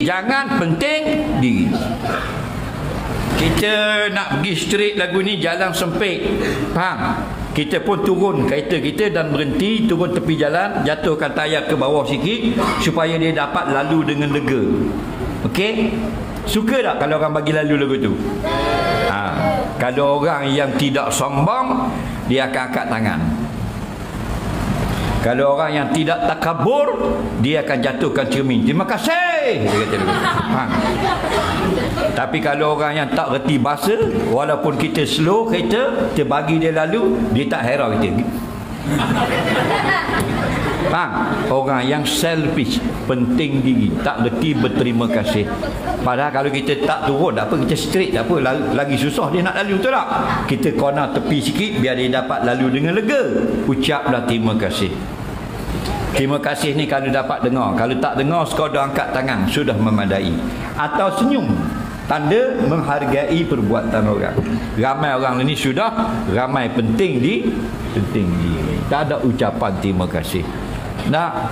Jangan penting diri. Kita nak pergi straight lagu ni jalan sempit. Faham? Kita pun turun kereta kita dan berhenti, turun tepi jalan, jatuhkan tayar ke bawah sikit supaya dia dapat lalu dengan lega. Okey? Suka tak kalau orang bagi lalu lagu tu? Kalau orang yang tidak sombong, dia akan angkat tangan. Kalau orang yang tidak takabur, dia akan jatuhkan cermin. Terima kasih. Dia kata begitu. Tapi kalau orang yang tak reti bahasa, walaupun kita slow kereta, kita bagi dia lalu, dia tak harau kita. Orang yang selfish, penting diri, tak reti berterima kasih. Padahal kalau kita tak turun, tak apa, kita straight, tak apa, lagi susah dia nak lalu, betul tak? Kita corner tepi sikit biar dia dapat lalu dengan lega. Ucaplah terima kasih. Terima kasih ni kalau dapat dengar. Kalau tak dengar, sekadar angkat tangan sudah memadai. Atau senyum, tanda menghargai perbuatan orang. Ramai orang ni sudah ramai penting di. Tak ada ucapan terima kasih. Nah,